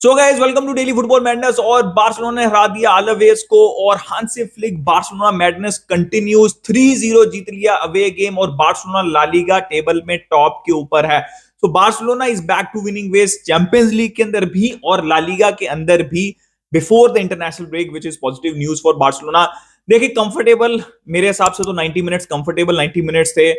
So guys welcome to daily football madness. और Barcelona ने हरा दिया अलावेस को और Hansi Flick Barcelona madness continues 3-0 जीत लिया अवे गेम और बार्सिलोना ला लीगा टेबल में टॉप के ऊपर है। तो Barcelona is back to winning ways Champions League के अंदर भी और ला लीगा के अंदर भी before the international break, which is positive news for Barcelona. देखिए कंफर्टेबल मेरे हिसाब से तो 90 मिनट्स कंफर्टेबल 90 मिनट्स थे।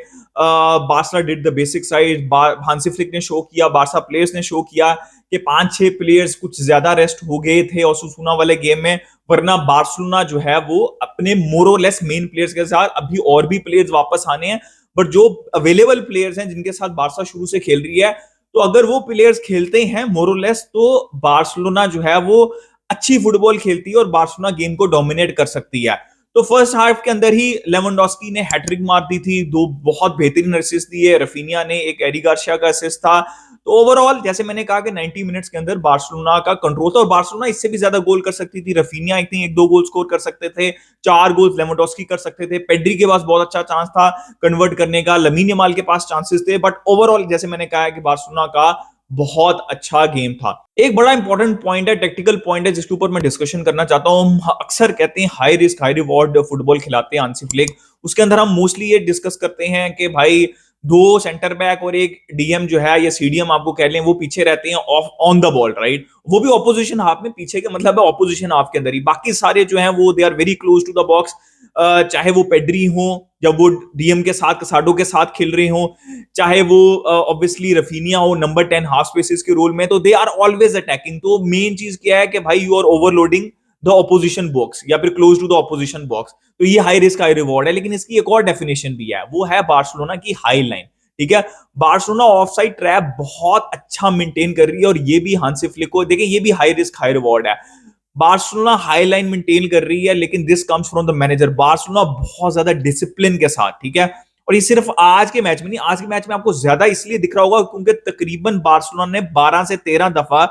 Barca did the basic side, Hansi Flick ने शो किया, बार्सा प्लेयर्स ने शो किया कि 5-6 प्लेयर्स कुछ ज्यादा रेस्ट हो गए थे ओसासुना वाले गेम में, वरना बार्सिलोना जो है वो अपने मोरोलेस मेन प्लेयर्स के साथ, अभी और भी प्लेयर्स वापस आने हैं, बट जो अवेलेबल प्लेयर्स हैं जिनके साथ बार्सा शुरू से खेल रही है, तो अगर वो प्लेयर्स खेलते हैं मोरोलेस तो बार्सिलोना जो है वो अच्छी फुटबॉल खेलती है और बार्सिलोना गेम को डोमिनेट कर सकती है। तो फर्स्ट हाफ के अंदर ही लेवेंडोस्की ने हैट्रिक मार दी थी, दो बहुत बेहतरीन असिस्ट दिए, रफीनिया ने एक, एडी गार्सिया का असिस्ट था। तो ओवरऑल जैसे मैंने कहा कि 90 मिनट्स के अंदर बार्सिलोना का कंट्रोल था और बार्सिलोना इससे भी ज्यादा गोल कर सकती थी। Raphinha I think 1-2 goal score कर सकते थे, 4 गोल लेवेंडोस्की कर सकते थे, पेड्री के पास बहुत अच्छा चांस था कन्वर्ट करने का, लमीन यमाल के पास चांसेस थे, बट ओवरऑल जैसे मैंने कहा कि बार्सिलोना का बहुत अच्छा गेम था। एक बड़ा इंपॉर्टेंट पॉइंट है, टेक्टिकल पॉइंट है, जिसके ऊपर मैं डिस्कशन करना चाहता हूं। अक्सर कहते हैं high risk high reward football खिलाते हैं हांसी फ्लिक, उसके अंदर हम मोस्टली ये डिस्कस करते हैं कि भाई दो सेंटर बैक और एक डीएम जो है या सीडीएम आपको कह लें, वो पीछे रहते हैं of on the ball, right. वो भी ऑपोजिशन हाफ में, पीछे का मतलब है ऑपोजिशन हाफ के अंदर ही, बाकी सारे जो हैं वो they are very close to the box. चाहे वो पेड्री हो, जब वो डीएम के साथ कसाडो के साथ खेल रहे हो, चाहे वो ऑब्वियसली रफीनिया हो नंबर 10 हाफ स्पेसेस के रोल में, तो दे आर ऑलवेज अटैकिंग। तो मेन चीज क्या है कि भाई you are overloading the opposition box या फिर close to the opposition box. तो ये हाई रिस्क हाई रिवॉर्ड है, लेकिन इसकी एक और डेफिनेशन भी है, वो है बार्सिलोना की हाई लाइन। ठीक है, बार्सिलोना ऑफसाइड ट्रैप बहुत अच्छा मेंटेन कर रही है और ये भी हांसी फ्लिक को देखें, ये भी हाई रिस्क हाई रिवॉर्ड है। बार्सिलोना हाई लाइन मेंटेन कर रही है, लेकिन this comes from the manager. Barcelona बहुत ज्यादा डिसिप्लिन के साथ, ठीक है, और ये सिर्फ आज के मैच में नहीं, आज के मैच में आपको ज्यादा इसलिए दिख रहा होगा क्योंकि तकरीबन बार्सिलोना ने 12 से 13 दफा,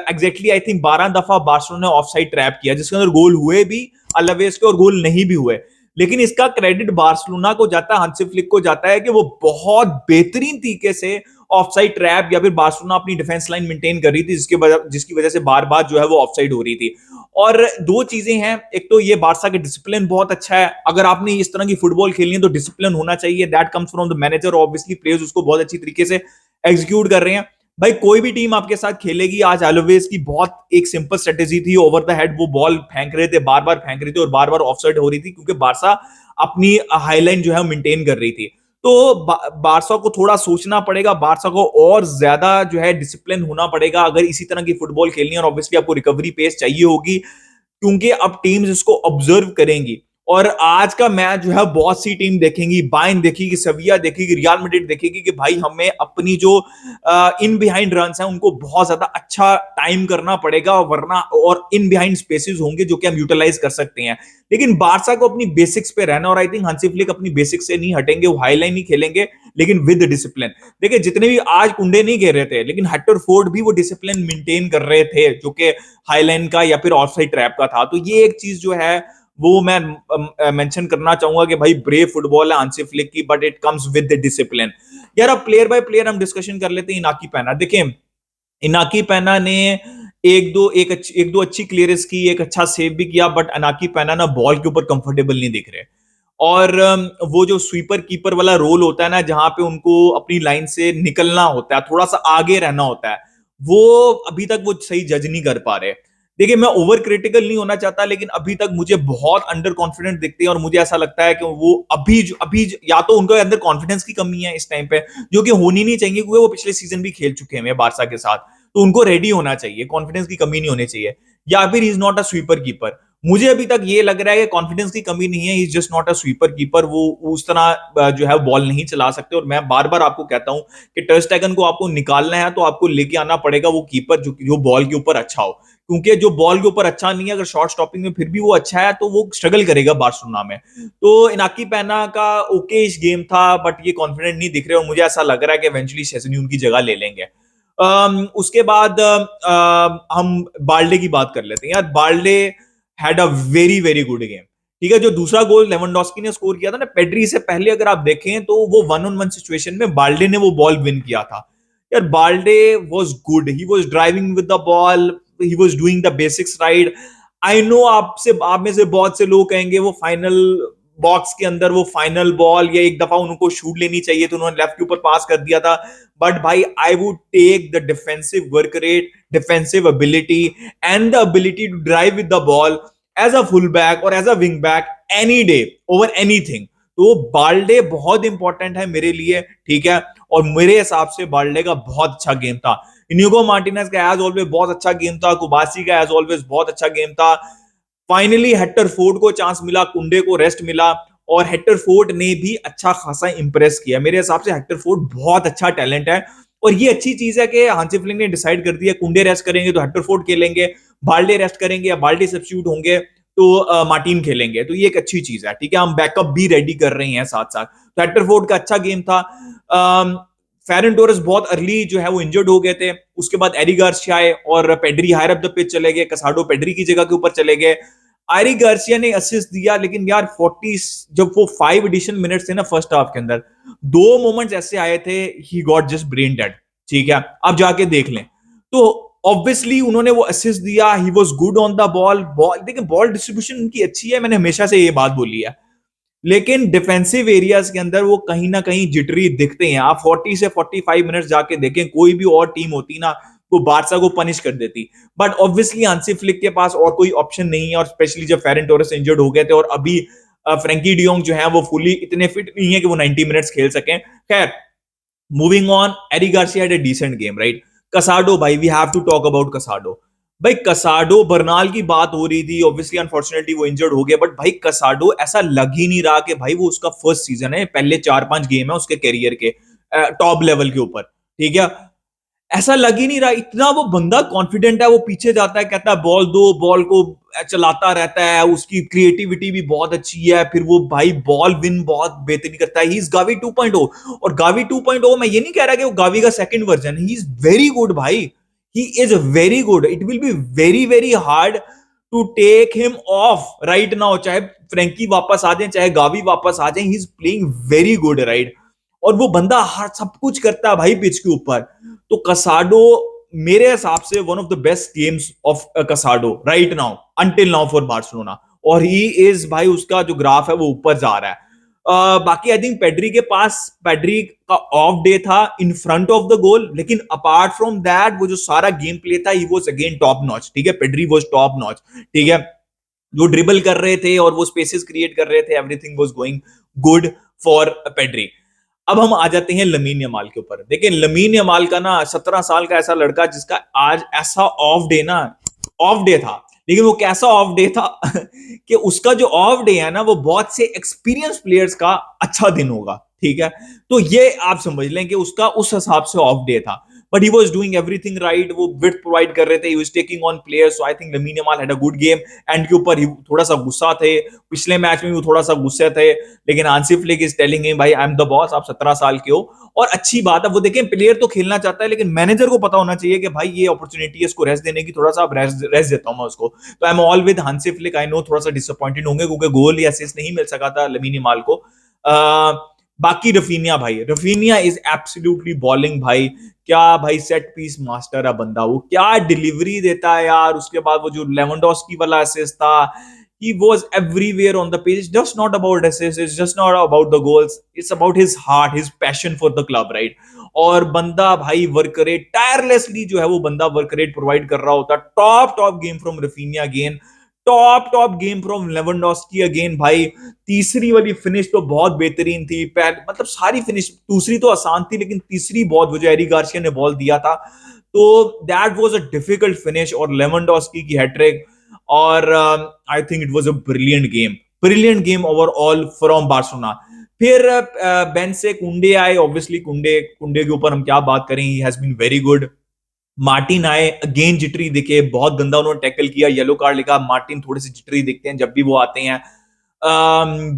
एग्जैक्टली आई थिंक 12 दफा बार्सिलोना ने ऑफसाइड ट्रैप किया, जिसके अंदर गोल हुए भी अलावेस के और गोल नहीं भी हुए। लेकिन इसका क्रेडिट बार्सिलोना को जाता है, हांसी फ्लिक को जाता है कि वो बहुत बेहतरीन तरीके से ऑफसाइड ट्रैप या फिर बार्सिलोना अपनी डिफेंस लाइन मेंटेन कर रही थी, जिसकी वजह से बार बार जो है वो ऑफसाइड हो रही थी। और दो चीजें हैं, एक तो ये बार्सा का डिसिप्लिन बहुत अच्छा है। अगर आपने इस तरह की फुटबॉल खेलनी है तो डिसिप्लिन होना चाहिए, that comes from the manager. Obviously players उसको बहुत अच्छी तरीके से एग्जीक्यूट कर रहे हैं। भाई कोई भी टीम आपके साथ खेलेगी, आज एलोवेस की बहुत एक सिंपल स्ट्रेटेजी थी, ओवर द हेड वो बॉल फेंक रहे थे, बार बार फेंक रहे थे और बार बार ऑफसाइड हो रही थी, क्योंकि बार्सा अपनी हाईलाइन जो है मेंटेन कर रही थी। तो बार्सा को थोड़ा सोचना पड़ेगा, बार्सा को और ज्यादा जो है डिसिप्लिन होना पड़ेगा अगर इसी तरह की फुटबॉल खेलनी है, और ऑब्वियसली आपको रिकवरी पेस चाहिए होगी, क्योंकि अब टीम्स इसको ऑब्जर्व करेंगी। और आज का मैच जो है बहुत सी टीम देखेंगी, बायर्न देखेगी, सेविया देखेगी, रियल मैड्रिड देखेगी कि भाई हमें अपनी जो इन बिहाइंड रन्स हैं उनको बहुत ज्यादा अच्छा टाइम करना पड़ेगा, वरना और इन बिहाइंड स्पेसेस होंगे जो कि हम यूटिलाइज कर सकते हैं। लेकिन बार्सा को अपनी बेसिक्स पे रहना, और आई थिंक हांसी फ्लिक अपनी बेसिक्स से नहीं हटेंगे, वो हाईलाइन ही खेलेंगे लेकिन विद डिसिप्लिन। देखिए जितने भी आज कुंडे नहीं खेल रहे थे, लेकिन हेक्टर फोर्ड भी वो डिसिप्लिन मेंटेन कर रहे थे जो कि हाईलाइन का या फिर ऑफसाइड ट्रैप का था। तो ये एक चीज जो है वो मैं मेंशन करना चाहूंगा कि भाई ब्रेव फुटबॉल है हांसी फ्लिक की, but it comes with the discipline. यार अब प्लेयर बाय प्लेयर हम डिस्कशन कर लेते हैं। इनाकी पैना, देखिए इनाकी पैना ने एक दो अच्छी क्लियरेंस की, एक अच्छा सेव भी किया, बट इनाकी पैना ना बॉल के ऊपर कंफर्टेबल नहीं दिख रहे। और वो जो स्वीपर कीपर वाला रोल होता है ना, जहां पे उनको अपनी लाइन से निकलना होता है, थोड़ा सा आगे रहना होता है, वो अभी तक वो सही जज नहीं कर पा रहे। देखिए मैं ओवर क्रिटिकल नहीं होना चाहता, लेकिन अभी तक मुझे बहुत अंडर कॉन्फिडेंट दिखते हैं और मुझे ऐसा लगता है कि वो अभी या तो उनके अंदर कॉन्फिडेंस की कमी है इस टाइम पे, जो कि होनी नहीं चाहिए, क्योंकि वो पिछले सीजन भी खेल चुके हैं बार्सा के साथ, तो उनको रेडी होना चाहिए, कॉन्फिडेंस की कमी नहीं होनी चाहिए। या फिर is not a sweeper keeper, मुझे अभी तक ये लग रहा है कि कॉन्फिडेंस की कमी नहीं है, is just not a sweeper keeper, वो उस तरह जो है बॉल नहीं चला सकते। और मैं बार बार आपको कहता हूं कि टर स्टेगन को आपको निकालना है तो आपको लेके आना पड़ेगा वो कीपर जो बॉल के ऊपर अच्छा हो, क्योंकि जो बॉल के ऊपर अच्छा नहीं है, अगर शॉर्ट स्टॉपिंग में फिर भी वो अच्छा है तो वो स्ट्रगल करेगा बार्सिलोना में। तो इनाकी पैना का ओके इस गेम था, बट ये कॉन्फिडेंट नहीं दिख रहे और मुझे ऐसा लग रहा है कि इवेंचुअली शेज़नी उनकी जगह ले लेंगे। उसके बाद हम बाल्डे की बात कर लेते हैं। यार Balde had a very very good game, ठीक है। जो दूसरा गोल लेवेंडोस्की ने स्कोर किया था ना पेड्री से पहले, अगर आप देखें तो वो 1-on-1 सिचुएशन में बाल्डे ने वो बॉल विन किया था। यार Balde was good, he was driving with the ball, he was doing the basics right. I know आप में से बहुत से लोग कहेंगे वो फाइनल बॉक्स के अंदर वो फाइनल बॉल या एक दफा उनको शूट लेनी चाहिए तो उन्होंने लेफ्ट के ऊपर पास कर दिया था। बट भाई I would take the defensive work rate, defensive ability and the ability to drive with the ball as a full back और as a wing back any day over anything. तो Balde बहुत important है मेरे लिए, ठीक है। और मेरे हिसाब से बाल्डे का बहुत अच्छा गेम था। इनिगो मार्टिनेज का एज ऑलवेज बहुत अच्छा गेम था, कुबासी का एज ऑलवेज बहुत अच्छा गेम था। फाइनली हेक्टर फोर्ड को चांस मिला, कुंडे को रेस्ट मिला और हेक्टर फोर्ड ने भी अच्छा खासा इंप्रेस किया। मेरे हिसाब से हेक्टर फोर्ड बहुत अच्छा टैलेंट है और ये अच्छी चीज है कि हांसी फ्लिक ने डिसाइड कर दिया कुंडे रेस्ट करेंगे तो हेक्टर फोर्ड खेलेंगे, बाल्डे रेस्ट करेंगे या बाल्डे सब्स्टिट्यूट होंगे तो मार्टिन खेलेंगे। तो ये एक अच्छी चीज है, ठीक है। हम बैकअप भी रेडी कर रहे हैं साथ साथ। तो हेक्टर फोर्ड का अच्छा गेम था। फेरन टोरेस बहुत अर्ली जो है वो इंजर्ड हो गए थे, उसके बाद एरी गार्सिया आए और Pedri higher up the pitch चले गए, कसाडो पेड्री की जगह के ऊपर चले गए। एरी गार्सिया ने असिस्ट दिया लेकिन यार 40 जब वो 5 एडिशनल मिनट्स थे ना फर्स्ट हाफ के अंदर, दो मोमेंट्स ऐसे आए थे he got just brain dead, ठीक है। आप जाके देख लें। तो ऑब्वियसली उन्होंने वो असिस्ट दिया, he was good on the ball. देखिए बॉल डिस्ट्रीब्यूशन उनकी अच्छी है, मैंने हमेशा से ये बात बोली है, लेकिन डिफेंसिव एरियाज के अंदर वो कहीं ना कहीं जिटरी दिखते हैं। आप 40 से 45 मिनट जाके देखें, कोई भी और टीम होती ना वो बारसा को पनिश कर देती। बट ऑब्वियसली हांसी फ्लिक के पास और कोई ऑप्शन नहीं है, और स्पेशली जब फेरन टोरेस इंजर्ड हो गए थे और अभी फ्रैंकी डियोंग जो है वो फुली इतने फिट नहीं है कि वो 90 मिनट्स खेल सकें। खैर, moving on, Eric Garcia had a decent game right. Casado भाई, we have to talk about Casado. भाई कसाडो, बर्नाल की बात हो रही थी, ऑब्वियसली अनफॉर्चुनेटली वो इंजर्ड हो गया, बट भाई कसाडो ऐसा लग ही नहीं रहा कि भाई वो उसका फर्स्ट सीजन है, पहले 4-5 गेम है उसके करियर के टॉप लेवल के ऊपर, ठीक है। ऐसा लग ही नहीं रहा, इतना वो बंदा कॉन्फिडेंट है, वो पीछे जाता है, कहता है बॉल दो, बॉल को चलाता रहता है, उसकी क्रिएटिविटी भी बहुत अच्छी है, फिर वो भाई बॉल विन बहुत बेहतरीन करता है। ही इज गावी 2.0, और गावी 2.0 मैं ये नहीं कह रहा कि वो गावी का second version, he is very good भाई, he is very good. It will be very very hard to take him off right now, चाहे फ्रेंकी वापस आ जाए चाहे गावी वापस आ जाए, he is playing very good right. और वो बंदा हर सब कुछ करता है भाई पिच के ऊपर। तो कसाडो मेरे हिसाब से one of the best games of कसाडो right now until now for Barcelona, और ही इज भाई उसका जो ग्राफ है वो ऊपर जा रहा है। बाकी आई थिंक पेड्री के पास, पेड्री का ऑफ डे था in front of the goal, लेकिन अपार्ट फ्रॉम दैट वो जो सारा गेम प्ले था he was again top notch, ठीक है। पेड्री वाज टॉप नॉच, ठीक है। जो ड्रिबल कर रहे थे और वो स्पेसेस क्रिएट कर रहे थे, everything was going good for Pedri. अब हम आ जाते हैं लमीन यमाल के ऊपर। देखिए लमीन यमाल का ना 17 साल का ऐसा लड़का जिसका आज ऐसा ऑफ डे ना, ऑफ डे था, लेकिन वो कैसा ऑफ डे था कि उसका जो ऑफ डे है ना वो बहुत से एक्सपीरियंस प्लेयर्स का अच्छा दिन होगा, ठीक है। तो ये आप समझ लें कि उसका उस हिसाब से ऑफ डे था, but he was doing everything right. वो विड्थ प्रोवाइड कर रहे थे, he was taking on players, so I think lamin Yamal had a good game. And के ऊपर थोड़ा सा गुस्सा थे, पिछले मैच में भी थोड़ा सा गुस्से थे, लेकिन Hansi Flick is telling him भाई आई एम द बॉस, आप 17 साल के हो। और अच्छी बात है, वो देखें प्लेयर तो खेलना चाहता है, लेकिन मैनेजर को पता होना चाहिए कि भाई ये अपॉर्चुनिटी है इसको रेस्ट देने की, थोड़ा सा रेस्ट देता हूं मैं उसको। तो I am all with Hansi Flick. I know थोड़ा सा डिसअपॉइंटेड होंगे क्योंकि गोल या असिस्ट नहीं मिल सका था लमीन यमाल को। बाकी रफीनिया भाई, रफीनिया इज एब्सोल्युटली बॉलिंग भाई, क्या भाई सेट पीस मास्टर है बंदा, वो क्या डिलीवरी देता है यार। उसके बाद वो जो लेवेंडोस्की वाला असिस्ट था, he was everywhere on the pitch. It's just not about assists, it's just not about the goals, it's about his heart, his passion for the club, right? और बंदा भाई वर्क रेट टायरलेसली जो है वो बंदा work rate provide कर रहा होता। Top game from Raphinha again, top game from Lewandowski again भाई। तीसरी वाली फिनिश तो बहुत बेहतरीन थी, मतलब सारी फिनिश, दूसरी तो आसान थी लेकिन तीसरी बहुत, वो जो एरी गार्सिया ने बॉल दिया था, तो that was a difficult finish और लेवेंडोस्की की हैट्रिक। और I think it was a brilliant game overall from Barcelona. फिर बेंच से कुंडे आए, ऑब्वियसली कुंडे के ऊपर हम क्या बात करें, he has been very good. Martin आए, अगेन जिटरी दिखे, बहुत गंदा उन्होंने टैकल किया, येलो कार्ड लिखा। मार्टिन थोड़े से जिटरी दिखते हैं जब भी वो आते हैं।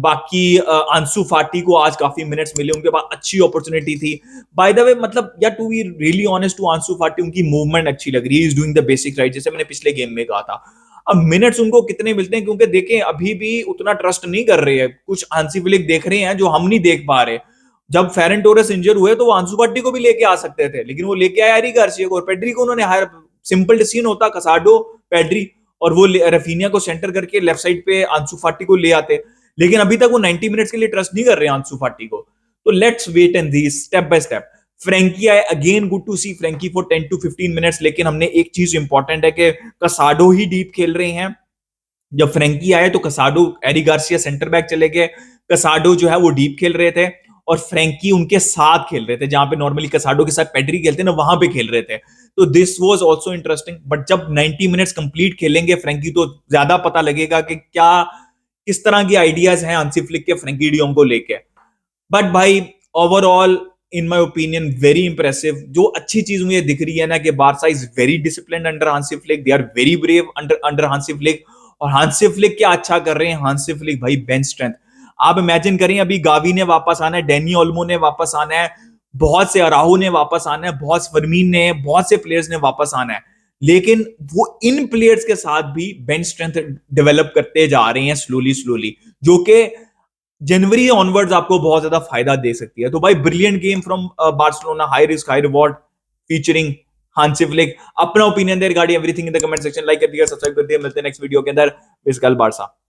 बाकी अंसु फाटी को आज काफी मिनट्स मिले, उनके पास अच्छी अपॉर्चुनिटी थी। बाय द वे मतलब या to be really honest to Ansu Fati, उनकी मूवमेंट अच्छी लग रही है, is doing the basic right, जैसे मैंने पिछले गेम में कहा था। अब मिनट्स उनको कितने मिलते हैं, क्योंकि देखें अभी भी उतना ट्रस्ट नहीं कर रहे हैं, कुछ हांसी फ्लिक देख रहे हैं जो हम नहीं देख पा रहे। जब फेरन टोरेस इंजर हुए तो वो आंसू फाटी को भी लेके आ सकते थे, लेकिन वो लेके आया एरिक गार्सिया को और पेड्री को उन्होंने हायर। सिंपल डिसीजन होता, कसाडो, पेड्री, और वो रफीनिया को सेंटर करके लेफ्ट साइड पे आंसू फाटी को ले आते। लेकिन अभी तक वो 90 मिनट्स के लिए ट्रस्ट नहीं कर रहे आंसू फाटी को। तो let's wait and the step by step. Frenkie आए, again good to see Frenkie for 10 to 15 minutes, लेकिन हमने एक चीज इंपॉर्टेंट है कि कसाडो ही डीप खेल रहे हैं। जब फ्रैंकी आए तो Casado, Eric Garcia centre back चले गए, कसाडो जो है वो डीप खेल रहे थे और फ्रैंकी उनके साथ खेल रहे थे, जहां पे नॉर्मली कसाडो के साथ पेड्री खेलते हैं ना, वहां पे खेल रहे थे। तो this was also interesting. But जब 90 मिनट्स कंप्लीट खेलेंगे फ्रैंकी तो ज्यादा पता लगेगा कि क्या किस तरह की आइडियाज हैं हांसी फ्लिक के फ्रैंकी डियोंग को लेके। बट भाई overall in my opinion very impressive. जो अच्छी चीज मुझे दिख रही है ना कि Barca is very disciplined under Hansi Flick, they are very brave under Hansi Flick. और हांसी फ्लिक क्या अच्छा कर रहे हैं हांसी फ्लिक भाई, बेंच स्ट्रेंथ। आप इमेजिन करें, अभी गावी ने वापस आना है, डैनी ओल्मो ने वापस आना है, बहुत से अराहू ने वापस आना है, बहुत फरमीन ने, बहुत से प्लेयर्स ने वापस आना है। लेकिन वो इन प्लेयर्स के साथ भी बेंच स्ट्रेंथ डेवलप करते जा रहे हैं स्लोली स्लोली, जो कि जनवरी ऑनवर्ड्स आपको बहुत ज्यादा फायदा दे सकती है। तो भाई brilliant game from Barcelona, high risk high reward featuring Hansi Flick. अपना ओपिनियन दे regarding everything in the comment section. Like कर दिया, सब्सक्राइब कर दिया, मिलते हैं नेक्स्ट वीडियो के अंदर। इस कल बारसा।